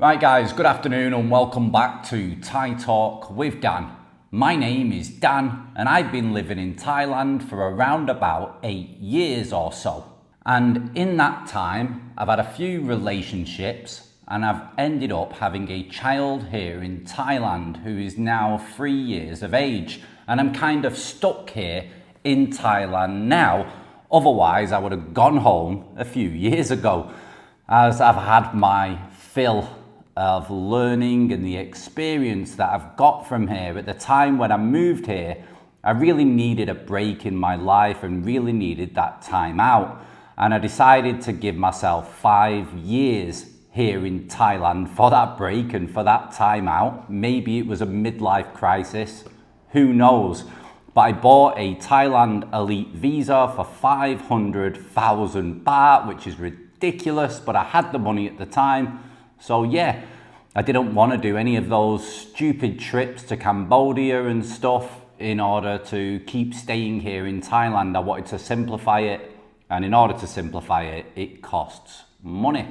Right guys, good afternoon and welcome back to Thai Talk with Dan. My name is Dan and I've been living in Thailand for around about 8 years or so. And in that time, I've had a few relationships and I've ended up having a child here in Thailand who is now 3 years of age. And I'm kind of stuck here in Thailand now. Otherwise, I would have gone home a few years ago, as I've had my fill of learning and the experience that I've got from here. At the time when I moved here, I really needed a break in my life and really needed that time out. And I decided to give myself 5 years here in Thailand for that break and for that time out. Maybe it was a midlife crisis, who knows? But I bought a Thailand Elite visa for 500,000 baht, which is ridiculous, but I had the money at the time. So yeah, I didn't want to do any of those stupid trips to Cambodia and stuff in order to keep staying here in Thailand. I wanted to simplify it, and in order to simplify it, it costs money.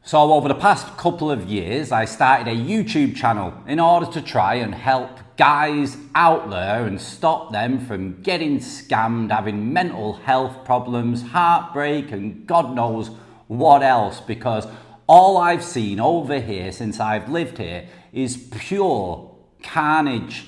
So over the past couple of years, I started a YouTube channel in order to try and help guys out there and stop them from getting scammed, having mental health problems, heartbreak, and God knows what else, because all I've seen over here since I've lived here is pure carnage.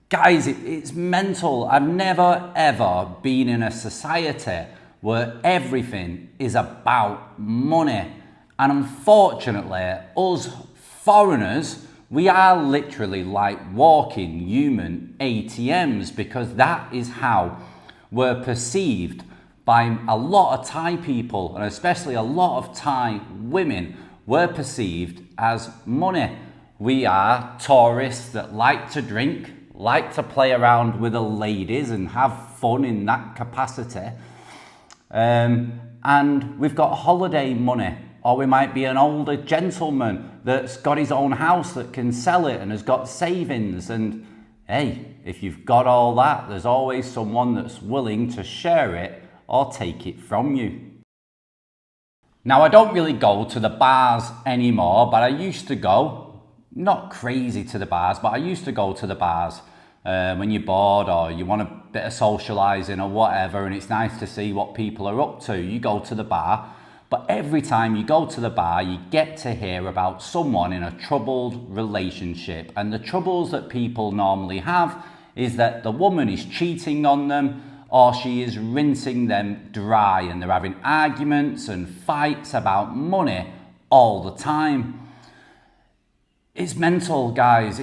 Guys, it's mental. I've never ever been in a society where everything is about money. And unfortunately, us foreigners, we are literally like walking human ATMs, because that is how we're perceived by a lot of Thai people, and especially a lot of Thai women. We're perceived as money. We are tourists that like to drink, like to play around with the ladies and have fun in that capacity. And we've got holiday money, or we might be an older gentleman that's got his own house that can sell it and has got savings. And hey, if you've got all that, there's always someone that's willing to share it or take it from you. Now, I don't really go to the bars anymore, but I used to go, not crazy to the bars, but I used to go to the bars when you're bored or you want a bit of socialising or whatever, and it's nice to see what people are up to. You go to the bar, but every time you go to the bar, you get to hear about someone in a troubled relationship. And the troubles that people normally have is that the woman is cheating on them, or she is rinsing them dry, and they're having arguments and fights about money all the time. It's mental, guys.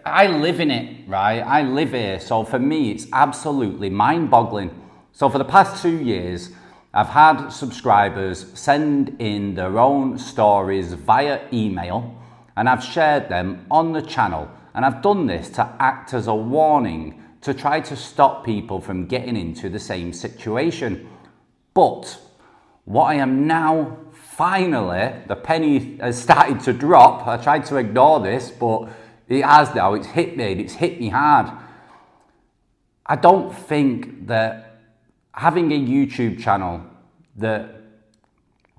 I live in it, right? I live here. So for me, it's absolutely mind-boggling. So for the past 2 years, I've had subscribers send in their own stories via email, and I've shared them on the channel. And I've done this to act as a warning to try to stop people from getting into the same situation. But what I am now, finally, the penny has started to drop. I tried to ignore this, but it has now. It's hit me hard. I don't think that having a YouTube channel that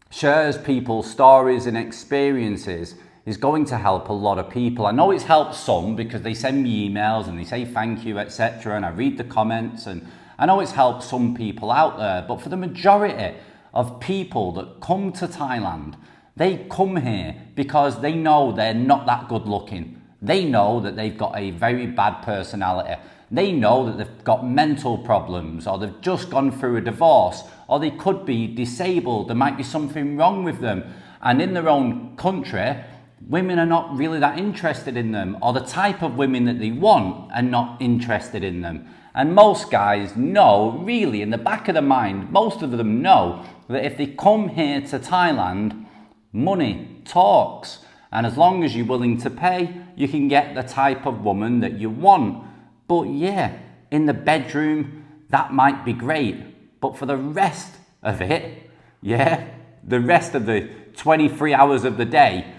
shares people's stories and experiences is going to help a lot of people. I know it's helped some because they send me emails and they say thank you, etc. And I read the comments, and I know it's helped some people out there. But for the majority of people that come to Thailand, they come here because they know they're not that good looking. They know that they've got a very bad personality. They know that they've got mental problems, or they've just gone through a divorce, or they could be disabled. There might be something wrong with them. And in their own country, women are not really that interested in them, or the type of women that they want are not interested in them. And most guys know, really, in the back of their mind, most of them know that if they come here to Thailand, money talks. And as long as you're willing to pay, you can get the type of woman that you want. But yeah, in the bedroom, that might be great. But for the rest of it, yeah, the rest of the 23 hours of the day,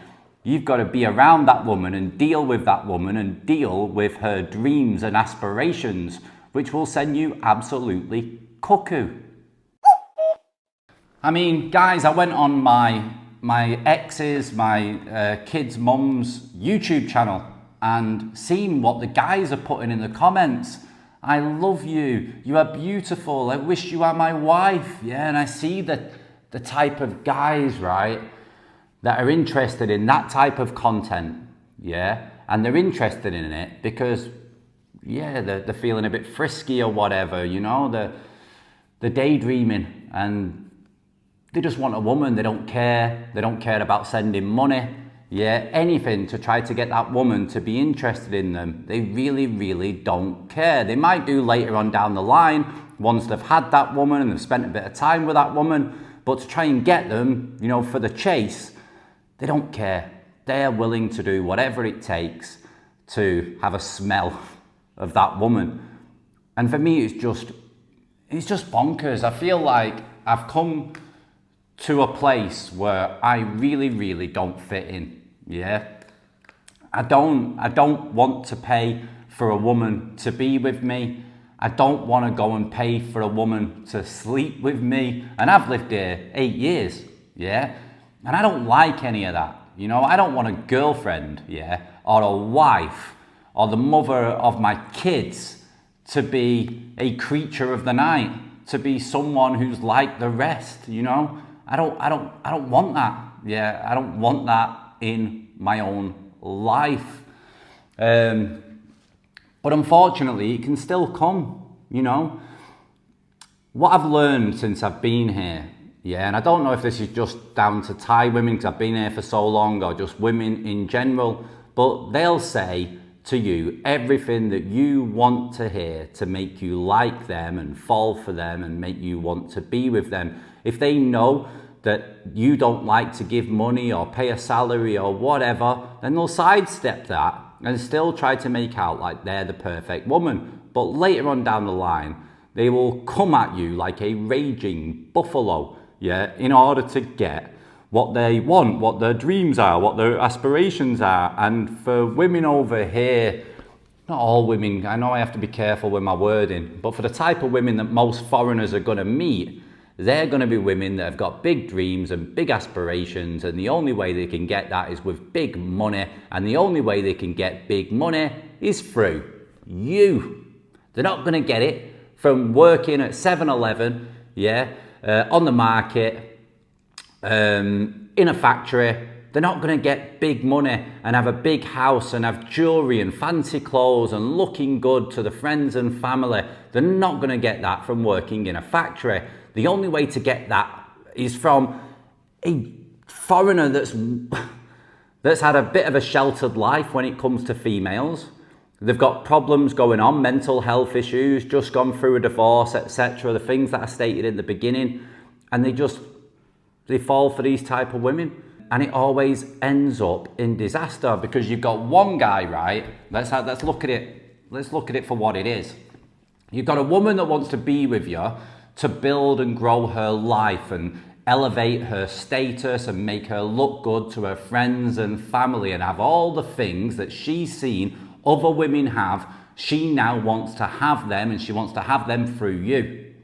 you've got to be around that woman and deal with that woman and deal with her dreams and aspirations, which will send you absolutely cuckoo. I mean, guys, I went on my my ex's, my kids' mum's YouTube channel and seen what the guys are putting in the comments. I love you. You are beautiful. I wish you are my wife. Yeah, and I see the type of guys, right, that are interested in that type of content. Yeah, and they're interested in it because, yeah, they're feeling a bit frisky or whatever, you know, they're daydreaming and they just want a woman. They don't care. They don't care about sending money. Yeah, anything to try to get that woman to be interested in them. They really, really don't care. They might do later on down the line, once they've had that woman and they've spent a bit of time with that woman, but to try and get them, you know, for the chase, they don't care. They're willing to do whatever it takes to have a smell of that woman. And for me, it's just bonkers. I feel like I've come to a place where I really, really don't fit in. Yeah, I don't want to pay for a woman to be with me. I don't want to go and pay for a woman to sleep with me. And I've lived here 8 years. Yeah, and I don't like any of that. You know, I don't want a girlfriend, yeah, or a wife, or the mother of my kids to be a creature of the night, to be someone who's like the rest. You know, I don't want that. Yeah, I don't want that in my own life. But unfortunately, it can still come. You know, what I've learned since I've been here. Yeah, and I don't know if this is just down to Thai women because I've been here for so long, or just women in general, but they'll say to you everything that you want to hear to make you like them and fall for them and make you want to be with them. If they know that you don't like to give money or pay a salary or whatever, then they'll sidestep that and still try to make out like they're the perfect woman. But later on down the line, they will come at you like a raging buffalo. Yeah, in order to get what they want, what their dreams are, what their aspirations are. And for women over here, not all women, I know I have to be careful with my wording, but for the type of women that most foreigners are going to meet, they're going to be women that have got big dreams and big aspirations, and the only way they can get that is with big money, and the only way they can get big money is through you. They're not going to get it from working at 7-Eleven, yeah, on the market, in a factory. They're not going to get big money and have a big house and have jewelry and fancy clothes and looking good to the friends and family. They're not going to get that from working in a factory. The only way to get that is from a foreigner that's had a bit of a sheltered life when it comes to females. They've got problems going on, mental health issues, just gone through a divorce, etc. The things that I stated in the beginning, and they fall for these type of women, and it always ends up in disaster because you've got one guy, right? Let's look at it. Let's look at it for what it is. You've got a woman that wants to be with you to build and grow her life and elevate her status and make her look good to her friends and family and have all the things that she's seen other women have. She now wants to have them, and she wants to have them through you.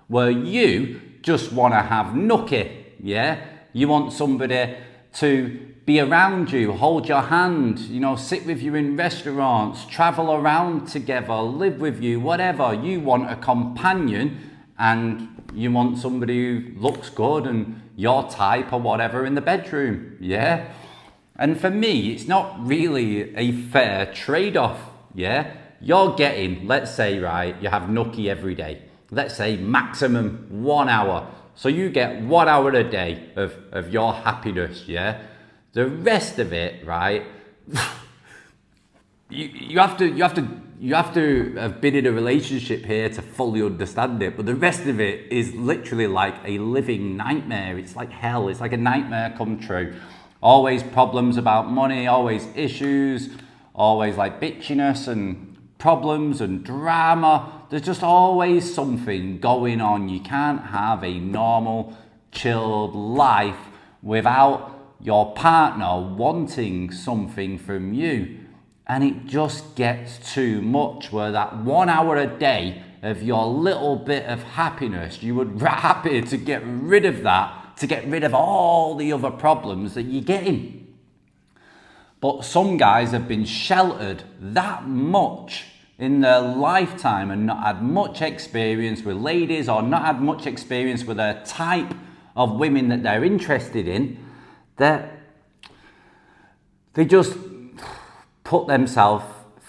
Where you just want to have nookie, yeah? You want somebody to be around you, hold your hand, you know, sit with you in restaurants, travel around together, live with you, whatever. You want a companion, and you want somebody who looks good and your type or whatever in the bedroom, yeah? And for me, it's not really a fair trade-off, yeah? You're getting, let's say, right, you have nookie every day. Let's say maximum 1 hour. So you get 1 hour a day of your happiness, yeah? The rest of it, right, you have to have been in a relationship here to fully understand it. But the rest of it is literally like a living nightmare. It's like hell. It's like a nightmare come true. Always problems about money, always issues, always like bitchiness and problems and drama. There's just always something going on. You can't have a normal, chilled life without your partner wanting something from you. And it just gets too much where that 1 hour a day of your little bit of happiness, you would be happy to get rid of that to get rid of all the other problems that you're getting. But some guys have been sheltered that much in their lifetime and not had much experience with ladies, or not had much experience with a type of women that they're interested in, that they just put themselves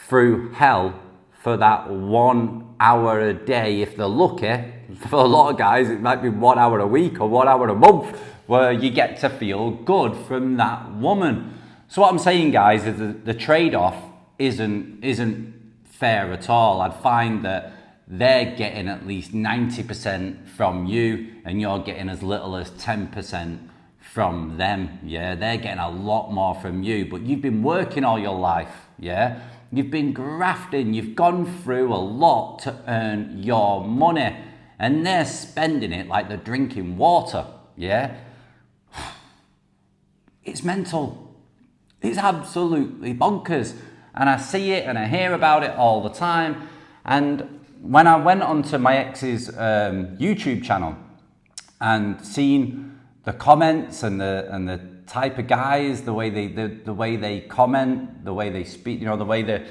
through hell for that 1 hour a day if they're lucky. For a lot of guys, it might be 1 hour a week or 1 hour a month where you get to feel good from that woman. So what I'm saying, guys, is the trade-off isn't fair at all. I'd find that they're getting at least 90% from you and you're getting as little as 10% from them. Yeah, they're getting a lot more from you, but you've been working all your life. Yeah, you've been grafting, you've gone through a lot to earn your money, and they're spending it like they're drinking water. Yeah, it's mental. It's absolutely bonkers. And I see it and I hear about it all the time. And when I went onto my ex's YouTube channel and seen the comments and the type of guys, the way they comment, the way they speak, you know, the way they're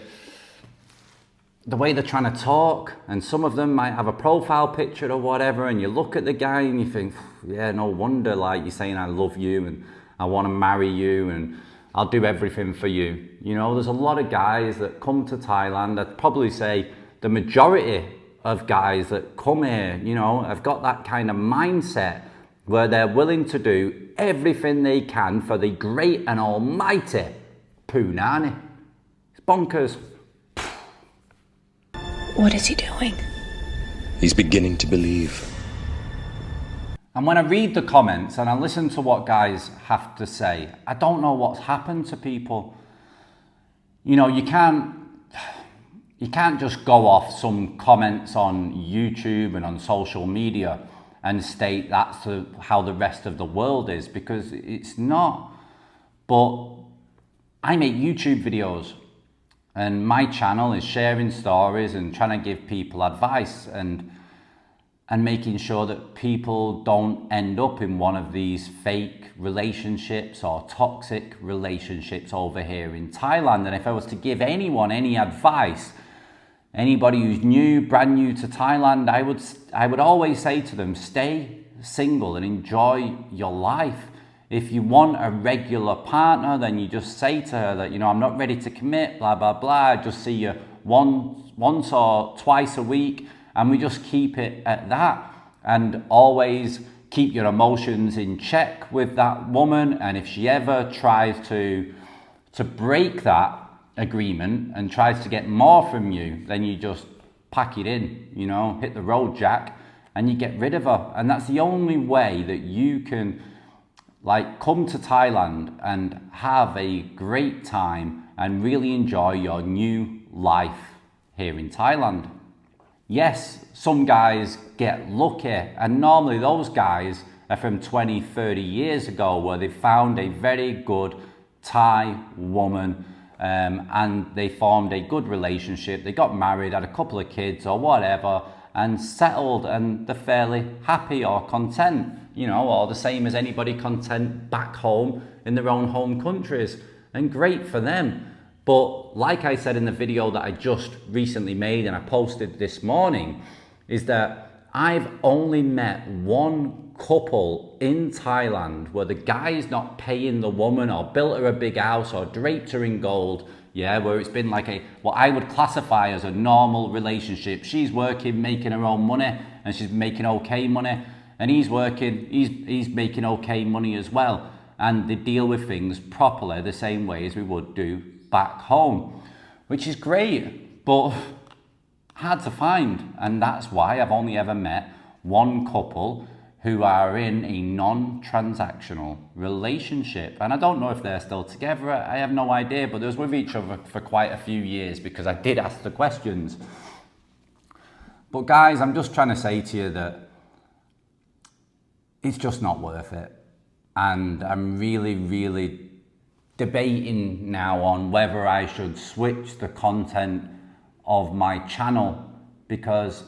trying to talk, and some of them might have a profile picture or whatever, and you look at the guy and you think, yeah, no wonder, like, you're saying I love you and I want to marry you and I'll do everything for you. You know, there's a lot of guys that come to Thailand. I'd probably say the majority of guys that come here, you know, have got that kind of mindset where they're willing to do everything they can for the great and almighty Punani. It's bonkers. What is he doing? He's beginning to believe. And when I read the comments and I listen to what guys have to say, I don't know what's happened to people. You know, you can't just go off some comments on YouTube and on social media and state that's how the rest of the world is, because it's not. But I make YouTube videos and my channel is sharing stories and trying to give people advice and making sure that people don't end up in one of these fake relationships or toxic relationships over here in Thailand. And if I was to give anyone any advice, anybody who's brand new to Thailand, I would always say to them, stay single and enjoy your life. If you want a regular partner, then you just say to her that, you know, I'm not ready to commit, blah, blah, blah. I just see you once or twice a week. And we just keep it at that, and always keep your emotions in check with that woman. And if she ever tries to break that agreement and tries to get more from you, then you just pack it in, you know, hit the road, Jack, and you get rid of her. And that's the only way that you can, like, come to Thailand and have a great time and really enjoy your new life here in Thailand. Yes, some guys get lucky, and normally those guys are from 20, 30 years ago, where they found a very good Thai woman and they formed a good relationship. They got married, had a couple of kids or whatever, and settled, and they're fairly happy or content, you know, or the same as anybody content back home in their own home countries, and great for them. But like I said in the video that I just recently made and I posted this morning, is that I've only met one couple in Thailand where the guy's not paying the woman or built her a big house or draped her in gold, yeah, where it's been like what I would classify as a normal relationship. She's working, making her own money, and she's making okay money, and he's working, he's making okay money as well, and they deal with things properly the same way as we would do back home, which is great, but hard to find. And that's why I've only ever met one couple who are in a non-transactional relationship, and I don't know if they're still together. I have no idea, but they was with each other for quite a few years because I did ask the questions. But guys, I'm just trying to say to you that it's just not worth it, and I'm really debating now on whether I should switch the content of my channel, because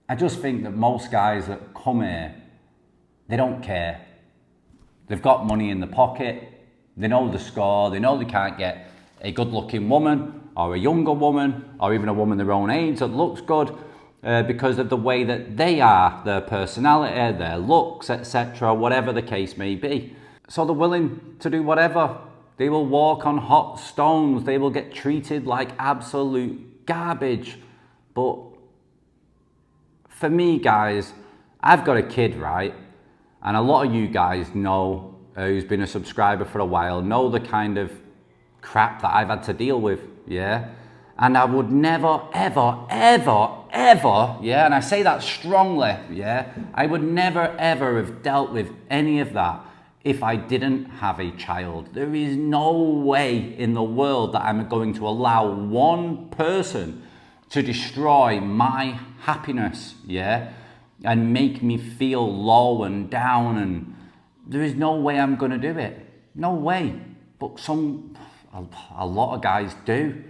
I just think that most guys that come here They don't care. They've got money in the pocket. They know the score. They know they can't get a good-looking woman or a younger woman or even a woman their own age that looks good because of the way that they are, their personality, their looks, etc., whatever the case may be. So they're willing to do whatever. They will walk on hot stones. They will get treated like absolute garbage. But for me, guys, I've got a kid, right? And a lot of you guys know, who's been a subscriber for a while, know the kind of crap that I've had to deal with, yeah? And I would never, ever, ever, ever, yeah, and I say that strongly, yeah? I would never, ever have dealt with any of that if I didn't have a child. There is no way in the world that I'm going to allow one person to destroy my happiness, yeah? And make me feel low and down, and there is no way I'm going to do it. No way. But a lot of guys do.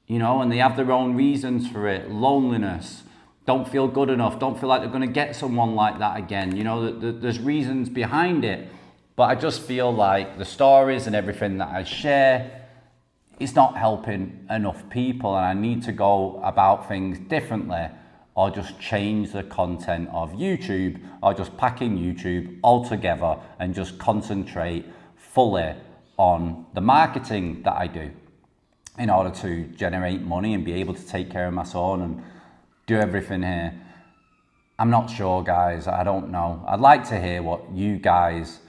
You know, and they have their own reasons for it. Loneliness, don't feel good enough, don't feel like they're going to get someone like that again. You know, there's reasons behind it. But I just feel like the stories and everything that I share, it's not helping enough people, and I need to go about things differently, or just change the content of YouTube, or just pack in YouTube altogether and just concentrate fully on the marketing that I do in order to generate money and be able to take care of my son and do everything here. I'm not sure, guys. I don't know. I'd like to hear what you guys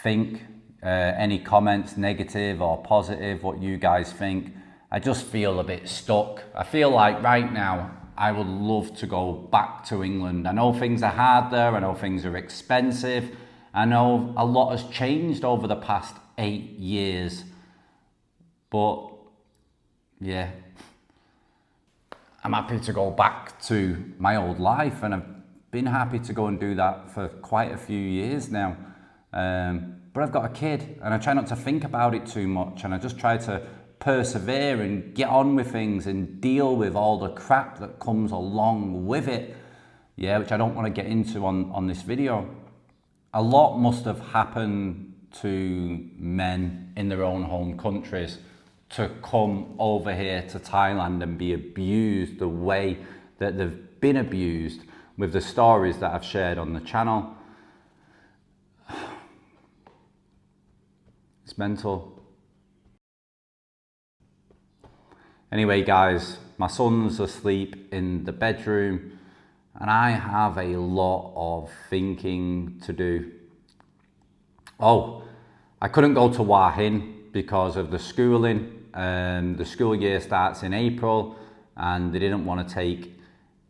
think. Any comments, negative or positive, what you guys think. I just feel a bit stuck. I feel like right now, I would love to go back to England. I know things are hard there. I know things are expensive. I know a lot has changed over the past 8 years. But yeah, I'm happy to go back to my old life, and I've been happy to go and do that for quite a few years now. But I've got a kid, and I try not to think about it too much, and I just try to persevere and get on with things and deal with all the crap that comes along with it, yeah, which I don't want to get into on this video. A lot must have happened to men in their own home countries to come over here to Thailand and be abused the way that they've been abused with the stories that I've shared on the channel. It's mental. Anyway, guys, my son's asleep in the bedroom and I have a lot of thinking to do. Oh, I couldn't go to Hua Hin because of the schooling. The school year starts in April and they didn't want to take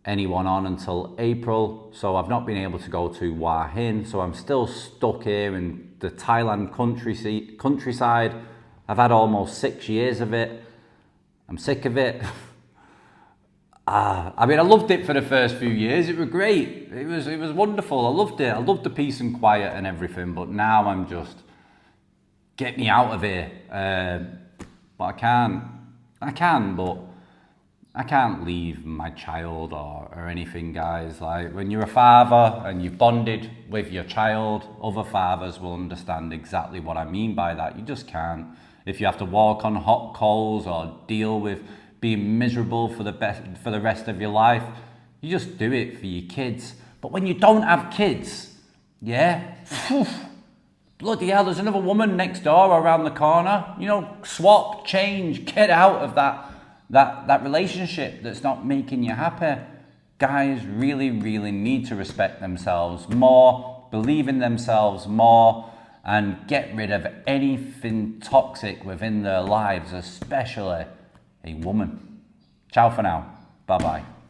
anyone on until April, so I've not been able to go to Hua Hin, so I'm still stuck here in the Thailand countryside. I've had almost 6 years of it. I'm sick of it. I mean, I loved it for the first few years. It was great. It was wonderful. I loved it. I loved the peace and quiet and everything, but now I'm just, get me out of here. But I can, but I can't leave my child or anything, guys. Like, when you're a father and you've bonded with your child, other fathers will understand exactly what I mean by that. You just can't. If you have to walk on hot coals or deal with being miserable for the rest of your life, you just do it for your kids. But when you don't have kids, yeah, phew, bloody hell, there's another woman next door or around the corner. You know, swap, change, get out of that relationship that's not making you happy. Guys really, really need to respect themselves more, believe in themselves more, and get rid of anything toxic within their lives, especially a woman. Ciao for now. Bye-bye.